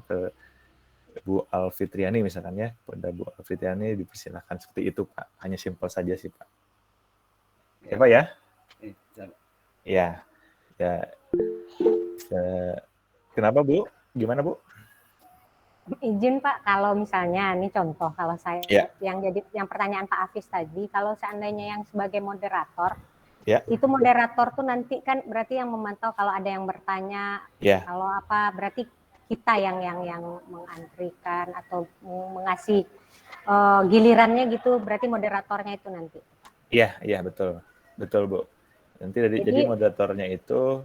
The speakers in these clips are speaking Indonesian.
ke Bu Alfitriani misalkan ya, pada Bu Alfitriani dipersilakan seperti itu Pak. Hanya simpel saja sih Pak. Ya Pak ya? Ya, ya. Kenapa Bu? Gimana Bu? Izin Pak, kalau misalnya ini contoh kalau saya yang pertanyaan Pak Hafiz tadi, kalau seandainya yang sebagai moderator, itu moderator tuh nanti kan berarti yang memantau kalau ada yang bertanya, kalau apa berarti kita yang mengantrikan atau mengasih gilirannya gitu, berarti moderatornya itu nanti. Iya betul Bu. Nanti jadi moderatornya itu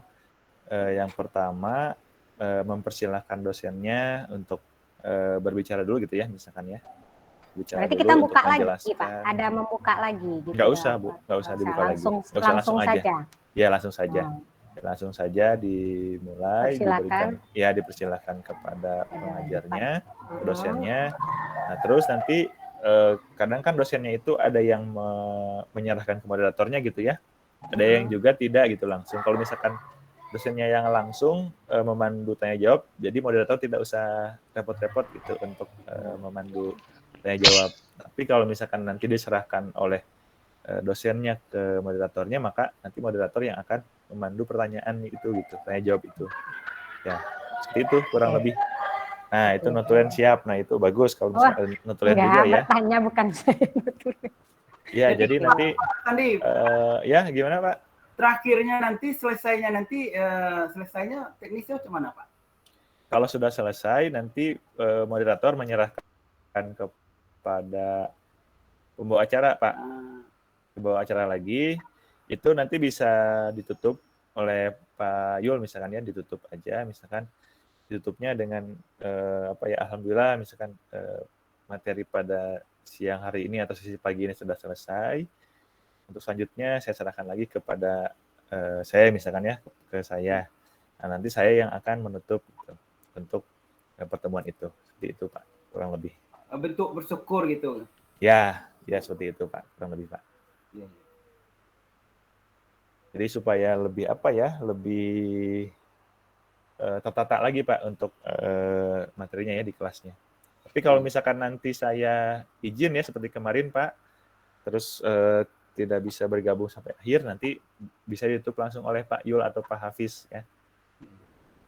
yang pertama mempersilahkan dosennya untuk berbicara dulu gitu ya, misalkan ya. Berarti kita buka lagi Pak, ada membuka lagi gitu. Nggak usah Bu, nggak usah dibuka lagi. Nggak usah langsung aja. Ya langsung saja. Langsung saja dimulai, dipersilakan kepada pengajarnya, dosennya. Nah terus nanti kadang kan dosennya itu ada yang menyerahkan ke moderatornya gitu ya. Ada yang juga tidak gitu langsung. Kalau misalkan dosennya yang langsung memandu tanya jawab, jadi moderator tidak usah repot-repot gitu untuk memandu tanya jawab. Tapi kalau misalkan nanti diserahkan oleh dosennya ke moderatornya, maka nanti moderator yang akan memandu pertanyaan itu gitu, tanya jawab itu. Ya, seperti itu kurang lebih. Nah, itu notulen siap. Nah, itu bagus kalau misalkan notulen juga ya. Bertanya bukan saya notulen. Ya, jadi nanti ya gimana Pak? Terakhirnya nanti selesainya teknisnya gimana Pak? Kalau sudah selesai nanti moderator menyerahkan kepada pembawa acara Pak. Pembawa acara lagi itu nanti bisa ditutup oleh Pak Yul misalkan ya, ditutup aja misalkan ditutupnya dengan alhamdulillah misalkan materi pada siang hari ini atau sesi pagi ini sudah selesai. Untuk selanjutnya saya serahkan lagi kepada saya misalkan ya, ke saya. Nah, nanti saya yang akan menutup gitu, untuk pertemuan itu. Seperti itu Pak, kurang lebih. Bentuk bersyukur gitu. Ya seperti itu Pak, kurang lebih Pak. Jadi supaya lebih lebih tertata lagi Pak untuk materinya ya di kelasnya. Tapi kalau misalkan nanti saya izin ya seperti kemarin Pak, terus tidak bisa bergabung sampai akhir, nanti bisa ditutup langsung oleh Pak Yul atau Pak Hafiz ya.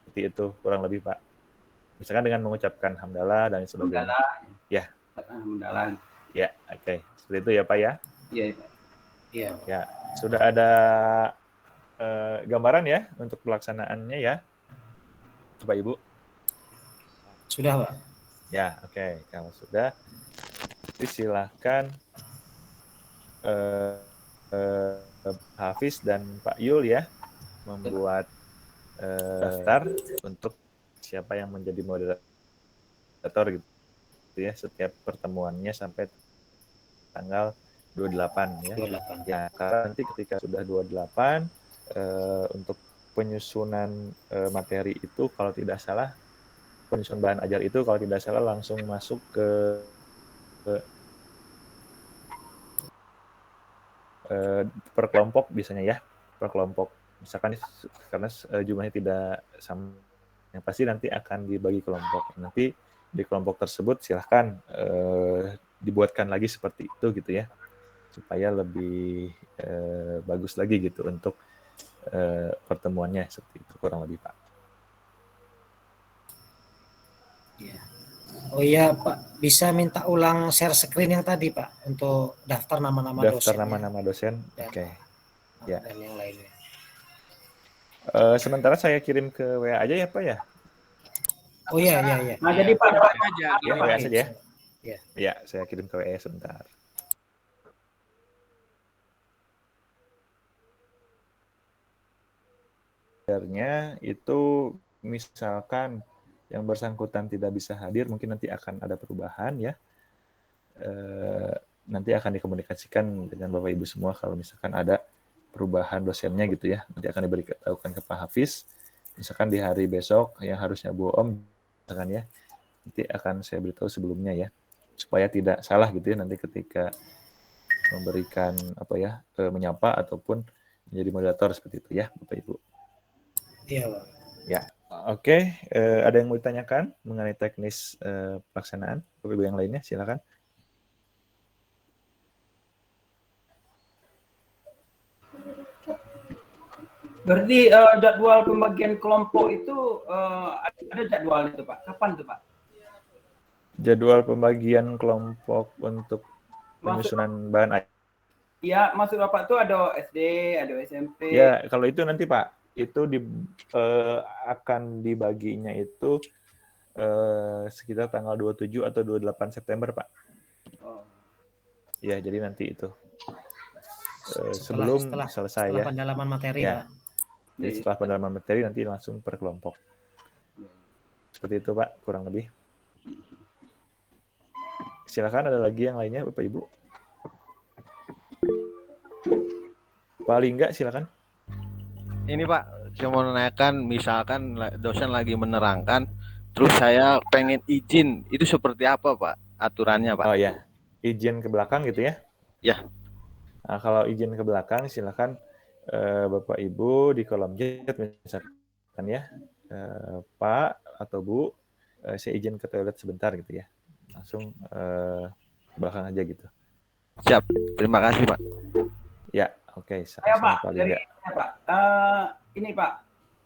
Seperti itu kurang lebih Pak. Misalkan dengan mengucapkan hamdalah dan sebagainya. Ya. Hamdalah. Ya, oke. Seperti itu ya Pak ya. Iya Pak. Iya. Ya, sudah ada gambaran ya untuk pelaksanaannya ya, Bapak Ibu? Sudah Pak. Ya, oke. Kalau sudah, silahkan Hafiz dan Pak Yul ya membuat daftar untuk siapa yang menjadi moderator gitu ya setiap pertemuannya sampai tanggal 28 ya. 28. Ya, karena nanti ketika sudah 28 untuk penyusunan materi itu kalau tidak salah penyusunan bahan ajar itu kalau tidak salah langsung masuk ke per kelompok biasanya ya, per kelompok. Misalkan karena jumlahnya tidak sama, yang pasti nanti akan dibagi kelompok. Nanti di kelompok tersebut silahkan dibuatkan lagi seperti itu gitu ya, supaya lebih bagus lagi gitu untuk pertemuannya seperti itu kurang lebih Pak. Ya. Oh iya Pak, bisa minta ulang share screen yang tadi Pak untuk daftar nama-nama dosen. Daftar nama-nama dosen, oke. Ya. Dan yang lainnya. Sementara saya kirim ke WA aja ya Pak ya. Oh iya. Nah jadi Pak aja. Ya, WA saja ya. Ya. Ya, saya kirim ke WA sebentar. Sebenarnya itu misalkan yang bersangkutan tidak bisa hadir, mungkin nanti akan ada perubahan ya. Nanti akan dikomunikasikan dengan Bapak Ibu semua kalau misalkan ada perubahan dosennya gitu ya. Nanti akan diberitahukan ke Pak Hafiz. Misalkan di hari besok yang harusnya Bu Om, misalkan ya, nanti akan saya beritahu sebelumnya ya, supaya tidak salah gitu ya nanti ketika memberikan menyapa ataupun menjadi moderator seperti itu ya Bapak Ibu. Iya Pak. Ya. Oke, ada yang mau ditanyakan mengenai teknis pelaksanaan? Bapak Ibu yang lainnya, silakan. Berarti jadwal pembagian kelompok itu ada jadwal itu Pak. Kapan tuh Pak? Jadwal pembagian kelompok untuk penyusunan bahan ajar. Iya, maksud Bapak tuh ada SD, ada SMP. Ya, kalau itu nanti Pak, itu akan dibaginya itu sekitar tanggal 27 atau 28 September Pak. Oh. Ya, jadi nanti itu. Setelah selesai setelah ya. pendalaman materi Ya. Pak. Jadi setelah pendalaman materi nanti langsung per kelompok. Seperti itu Pak, kurang lebih. Silakan, ada lagi yang lainnya Bapak Ibu. Paling enggak, silakan. Ini Pak, saya mau menanyakan, misalkan dosen lagi menerangkan, terus saya pengen izin, itu seperti apa Pak aturannya Pak? Oh ya, izin ke belakang gitu ya? Ya. Nah, kalau izin ke belakang, silakan Bapak Ibu di kolom chat misalkan ya, Pak atau Bu, saya izin ke toilet sebentar gitu ya, langsung belakang aja gitu. Siap, terima kasih Pak. Ya, oke. Saya Pak, Pak. Ini Pak,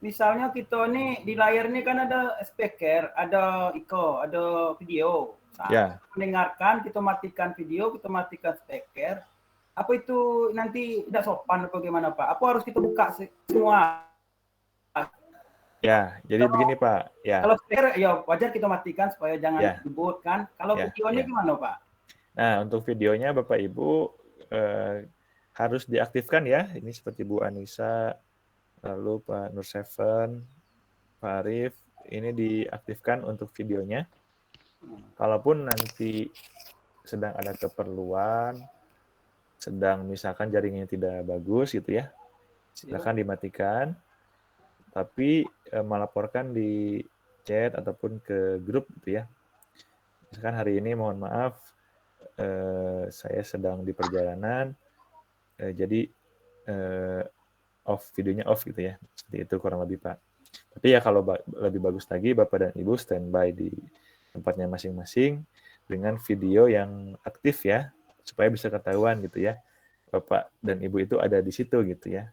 misalnya kita nih di layar ini kan ada speaker, ada ada video. Nah, ya. Mendengarkan, kita matikan video, kita matikan speaker. Apa itu nanti tidak sopan atau bagaimana Pak? Apa harus kita buka semua? Ya, jadi begini Pak. Ya. Kalau speaker ya wajar kita matikan supaya jangan disebut kan. Kalau videonya gimana Pak? Nah, untuk videonya Bapak Ibu harus diaktifkan ya. Ini seperti Bu Anissa, lalu Pak Nur Seven, Pak Arif, ini diaktifkan untuk videonya. Kalaupun nanti sedang ada keperluan, sedang misalkan jaringannya tidak bagus gitu ya, silakan dimatikan. Tapi melaporkan di chat ataupun ke grup gitu ya. Misalkan hari ini mohon maaf, saya sedang di perjalanan, jadi videonya off gitu ya. Seperti itu kurang lebih Pak. Tapi ya kalau lebih bagus lagi Bapak dan Ibu standby di tempatnya masing-masing dengan video yang aktif ya, supaya bisa ketahuan gitu ya, Bapak dan Ibu itu ada di situ gitu ya.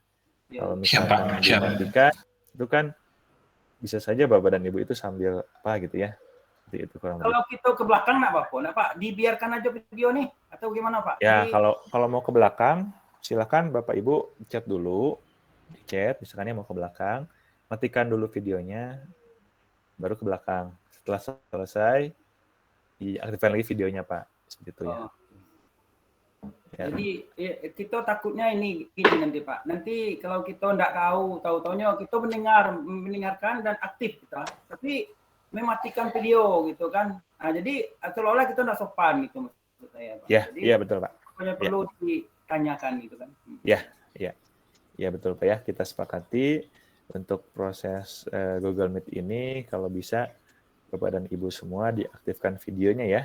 Kalau misalkan dimatikan, itu kan bisa saja Bapak dan Ibu itu sambil apa gitu ya. Seperti itu kurang lebih. Kalau kita ke belakang nak Bapak, nah Pak, dibiarkan aja video nih atau gimana Pak? Ya, kalau mau ke belakang, silakan Bapak Ibu chat dulu, di chat misalkan mau ke belakang, matikan dulu videonya, baru ke belakang. Setelah selesai, diaktifkan lagi videonya Pak, seperti itu ya. Ya. Jadi kita takutnya ini gini nanti Pak. Nanti kalau kita tidak tahu-taunya kita mendengarkan dan aktif kita, tapi mematikan video gitu kan. Nah, jadi seolah-olah kita tidak sopan gitu maksud saya Pak. Ya, iya betul Pak. Perlu ditanyakan gitu kan. Ya betul Pak ya. Kita sepakati untuk proses Google Meet ini kalau bisa Bapak dan Ibu semua diaktifkan videonya ya.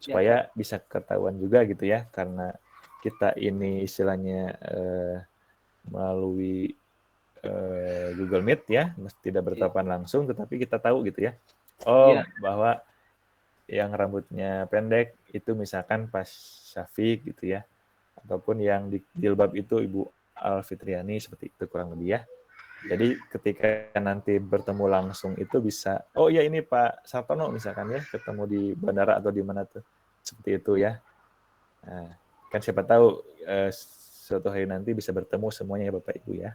Supaya bisa ketahuan juga gitu ya, karena kita ini istilahnya melalui Google Meet ya, tidak bertatapan langsung, tetapi kita tahu gitu ya, bahwa yang rambutnya pendek itu misalkan Pak Syafiq gitu ya, ataupun yang di jilbab itu Ibu Alfitriani, seperti itu kurang lebih ya. Jadi ketika nanti bertemu langsung itu bisa, oh ya ini Pak Sartono misalkan ya, ketemu di bandara atau di mana tuh, seperti itu ya. Nah, kan siapa tahu suatu hari nanti bisa bertemu semuanya ya Bapak Ibu ya.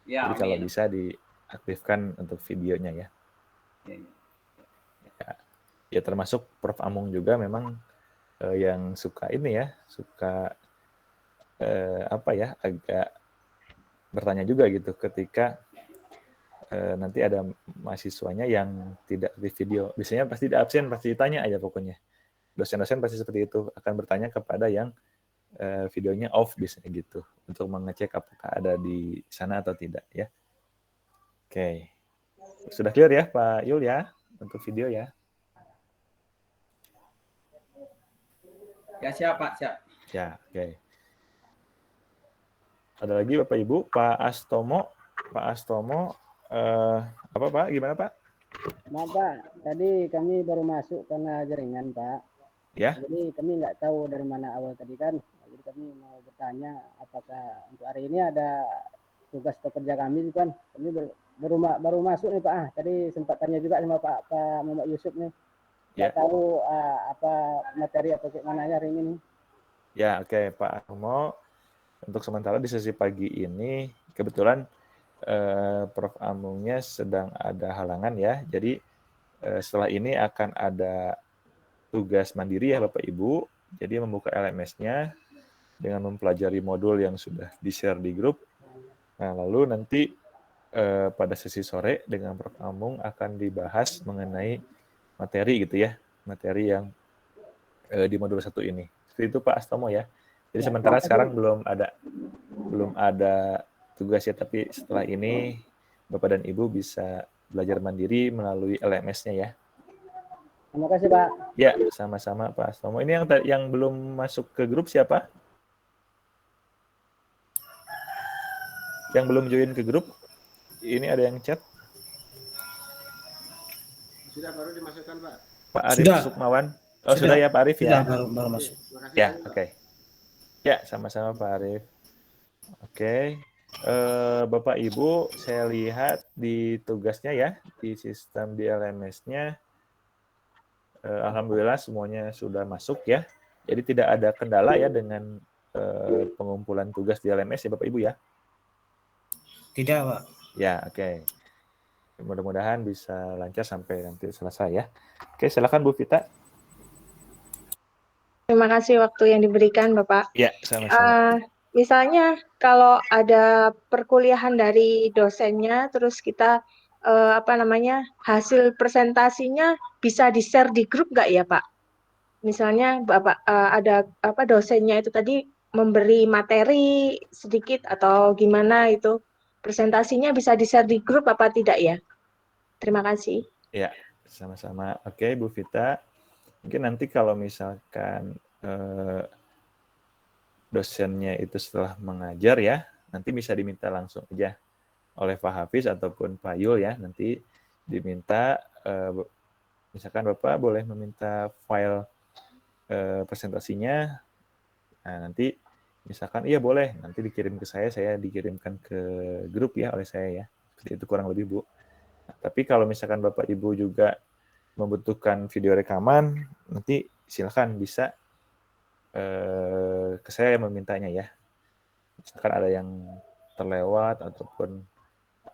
Jadi kalau bisa diaktifkan untuk videonya ya. Ya termasuk Prof. Amung juga memang yang suka ini ya, suka agak bertanya juga gitu ketika nanti ada mahasiswanya yang tidak di video. Biasanya pasti di absen, pasti ditanya aja pokoknya. Dosen-dosen pasti seperti itu, akan bertanya kepada yang videonya off biasanya gitu, untuk mengecek apakah ada di sana atau tidak ya. Oke. Sudah clear ya Pak Yul ya, untuk video ya? Ya siap Pak, siap. Ya, oke. Ada lagi Bapak Ibu, Pak Astomo Apa Pak? Gimana Pak? Maaf Pak, tadi kami baru masuk karena jaringan Pak. Ya. Jadi kami nggak tahu dari mana awal tadi kan. Jadi kami mau bertanya apakah untuk hari ini ada tugas pekerja kami kan. Kami baru masuk nih Pak. Tadi sempat tanya juga sama Pak Muhammad Yusuf nih. Nggak tahu apa materi atau gimana hari ini. Ya, oke Pak Armo. Untuk sementara di sesi pagi ini kebetulan Prof. Amungnya sedang ada halangan ya. Jadi setelah ini akan ada tugas mandiri ya Bapak Ibu. Jadi membuka LMS-nya dengan mempelajari modul yang sudah di-share di grup. Nah, lalu nanti pada sesi sore dengan Prof. Amung akan dibahas mengenai materi gitu ya. Materi yang di modul 1 ini. Seperti itu Pak Astomo ya. Jadi sementara sekarang belum ada tugas ya, tapi setelah ini Bapak dan Ibu bisa belajar mandiri melalui LMS-nya ya. Terima kasih Pak. Ya, sama-sama Pak Astomo. Ini yang belum masuk ke grup siapa? Yang belum join ke grup? Ini ada yang chat? Sudah baru dimasukkan Pak. Pak Arif Sukmawan. Oh sudah ya Pak Arif ya? Sudah baru masuk. Ya, oke. Ya, sama-sama Pak Arif. Oke. Bapak Ibu, saya lihat di tugasnya ya, di sistem di LMS-nya, alhamdulillah semuanya sudah masuk ya. Jadi tidak ada kendala ya dengan pengumpulan tugas di LMS ya Bapak Ibu ya? Tidak Pak. Ya, oke. Mudah-mudahan bisa lancar sampai nanti selesai ya. Oke, silakan Bu Vita. Terima kasih waktu yang diberikan Bapak. Ya, sama-sama. Misalnya kalau ada perkuliahan dari dosennya, terus kita hasil presentasinya bisa di-share di grup nggak ya Pak? Misalnya Bapak ada dosennya itu tadi memberi materi sedikit atau gimana itu presentasinya bisa di-share di grup apa tidak ya? Terima kasih. Ya, sama-sama. Oke, Bu Vita. Mungkin nanti kalau misalkan dosennya itu setelah mengajar ya, nanti bisa diminta langsung aja oleh Pak Hafiz ataupun Pak Yul ya, nanti diminta misalkan Bapak boleh meminta file presentasinya, nah nanti misalkan iya boleh, nanti dikirim ke saya dikirimkan ke grup ya oleh saya ya, seperti itu kurang lebih Bu. Nah, tapi kalau misalkan Bapak Ibu juga membutuhkan video rekaman, nanti silakan bisa ke saya memintanya ya. Misalkan ada yang terlewat ataupun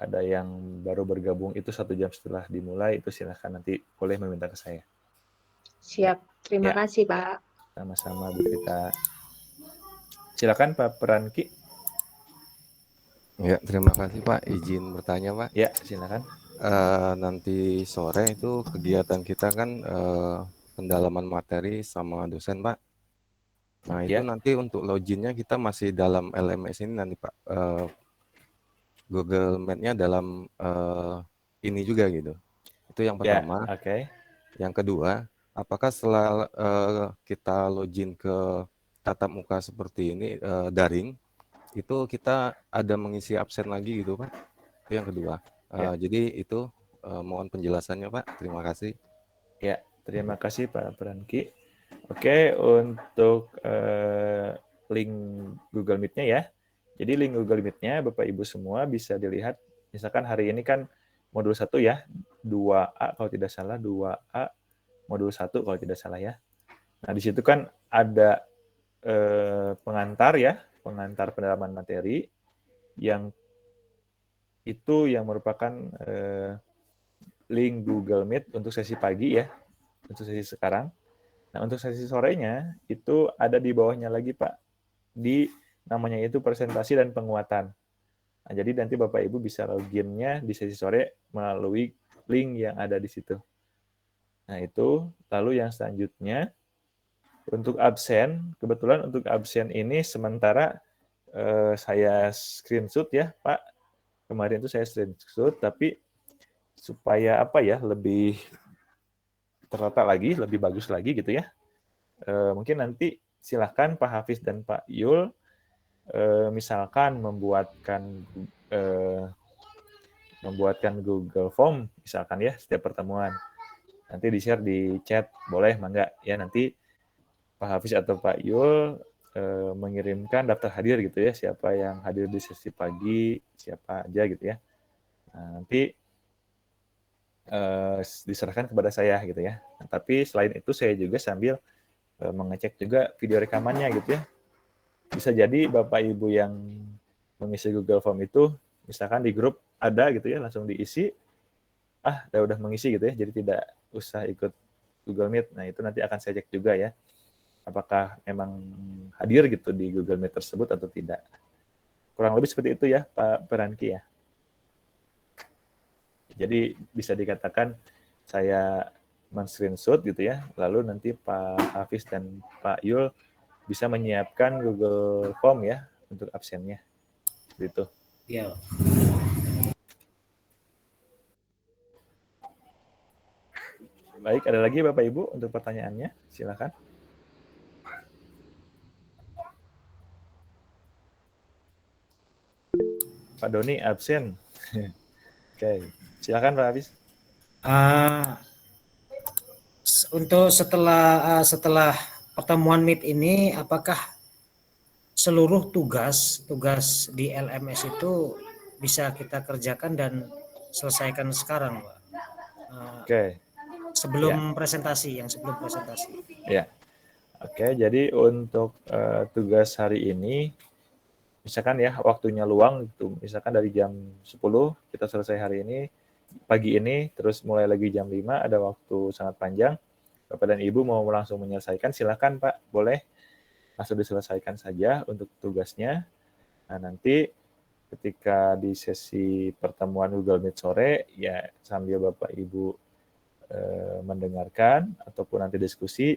ada yang baru bergabung itu 1 jam setelah dimulai, itu silakan nanti boleh meminta ke saya. Siap, terima kasih Pak. Sama-sama Bu Vita. Silakan Pak Peranki. Ya, terima kasih Pak. Izin bertanya Pak. Ya, silakan. Nanti sore itu kegiatan kita kan pendalaman materi sama dosen Pak. Nah itu nanti untuk loginnya kita masih dalam LMS ini nanti Pak. Google Meet-nya dalam ini juga gitu. Itu yang pertama. Yang kedua, apakah setelah kita login ke tatap muka seperti ini daring, itu kita ada mengisi absen lagi gitu Pak? Itu yang kedua. Jadi itu mohon penjelasannya Pak. Terima kasih. Ya, terima kasih Pak Peranki. Oke, untuk link Google Meet-nya ya. Jadi link Google Meet-nya Bapak Ibu semua bisa dilihat. Misalkan hari ini kan modul 1 ya, 2A kalau tidak salah, 2A modul 1 kalau tidak salah ya. Nah, di situ kan ada pengantar ya, pengantar pendalaman materi yang itu yang merupakan link Google Meet untuk sesi pagi ya, untuk sesi sekarang. Nah, untuk sesi sorenya itu ada di bawahnya lagi Pak, di namanya itu presentasi dan penguatan. Nah, jadi nanti Bapak Ibu bisa login-nya di sesi sore melalui link yang ada di situ. Nah, itu lalu yang selanjutnya untuk absen, kebetulan untuk absen ini sementara saya screenshot ya Pak. Kemarin itu saya screenshot, tapi supaya apa ya, lebih terletak lagi, lebih bagus lagi gitu ya. Mungkin nanti silakan Pak Hafiz dan Pak Yul misalkan membuatkan membuatkan Google Form misalkan ya setiap pertemuan. Nanti di-share di chat, boleh enggak? Ya nanti Pak Hafiz atau Pak Yul mengirimkan daftar hadir gitu ya, siapa yang hadir di sesi pagi, siapa aja gitu ya. Nah, nanti diserahkan kepada saya gitu ya. Nah, tapi selain itu saya juga sambil mengecek juga video rekamannya gitu ya. Bisa jadi Bapak Ibu yang mengisi Google Form itu, misalkan di grup ada gitu ya, langsung diisi, udah mengisi gitu ya, jadi tidak usah ikut Google Meet. Nah, itu nanti akan saya cek juga ya, apakah memang hadir gitu di Google Meet tersebut atau tidak. Kurang lebih seperti itu ya, Pak Peranki ya. Jadi bisa dikatakan saya men-screenshot gitu ya, lalu nanti Pak Hafiz dan Pak Yul bisa menyiapkan Google Form ya untuk absennya. Gitu. Iya. Baik, ada lagi Bapak Ibu untuk pertanyaannya? Silakan. Pak Doni absen. Oke, silakan Pak Hafiz. Untuk setelah pertemuan Meet ini, apakah seluruh tugas di LMS itu bisa kita kerjakan dan selesaikan sekarang, Pak? Oke. Sebelum presentasi. Ya. Oke, jadi untuk tugas hari ini, misalkan ya waktunya luang gitu, misalkan dari jam 10 kita selesai hari ini, pagi ini, terus mulai lagi jam 5 ada waktu sangat panjang. Bapak dan Ibu mau langsung menyelesaikan, silakan Pak, boleh langsung diselesaikan saja untuk tugasnya. Nah, nanti ketika di sesi pertemuan Google Meet sore, ya sambil Bapak Ibu mendengarkan ataupun nanti diskusi,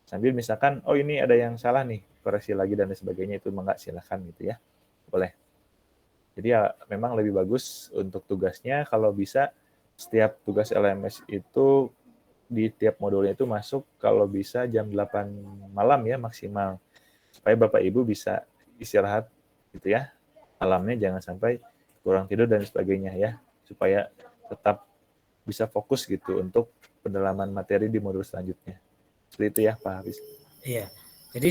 sambil misalkan, oh ini ada yang salah nih, koreksi lagi dan sebagainya, itu enggak, silakan gitu ya, boleh. Jadi ya memang lebih bagus untuk tugasnya kalau bisa setiap tugas LMS itu di tiap modulnya itu masuk kalau bisa jam 8 malam ya maksimal. Supaya Bapak Ibu bisa istirahat gitu ya. Malamnya jangan sampai kurang tidur dan sebagainya ya. Supaya tetap bisa fokus gitu untuk pendalaman materi di modul selanjutnya. Seperti itu ya Pak Hafiz. Iya. Jadi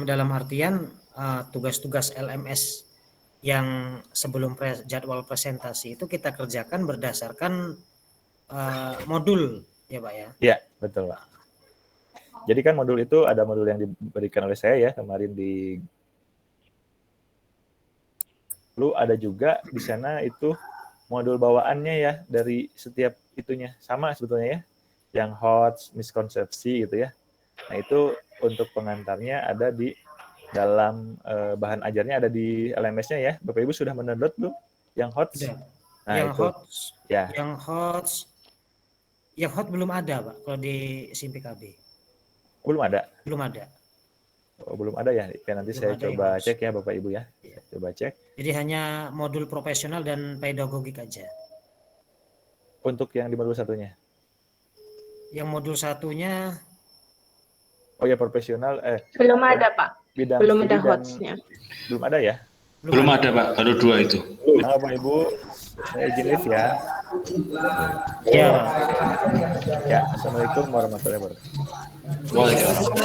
dalam artian tugas-tugas LMS yang sebelum jadwal presentasi itu kita kerjakan berdasarkan modul ya Pak ya? Iya, betul Pak. Jadi kan modul itu ada modul yang diberikan oleh saya ya kemarin di lalu ada juga di sana itu modul bawaannya ya dari setiap itunya sama sebetulnya ya. Yang hot, miskonsepsi gitu ya. Nah, itu untuk pengantarnya ada di dalam bahan ajarnya ada di LMS-nya ya. Bapak Ibu sudah mendownload belum? Yang hot? Nah, yang hot belum ada Pak kalau di SIMPKB. Belum ada? Belum ada. Oh, belum ada ya? Ya nanti saya coba cek ya Bapak Ibu ya. Coba cek. Jadi hanya modul profesional dan pedagogik aja. Untuk yang di modul satunya? Yang modul satunya oh ya profesional belum ada Pak, belum ada hotsnya. Belum ada ya? Belum ada Pak, baru 2 itu. Bapak Ibu, saya izin live ya. Ya, Assalamualaikum warahmatullahi wabarakatuh. Waalaikumsalam.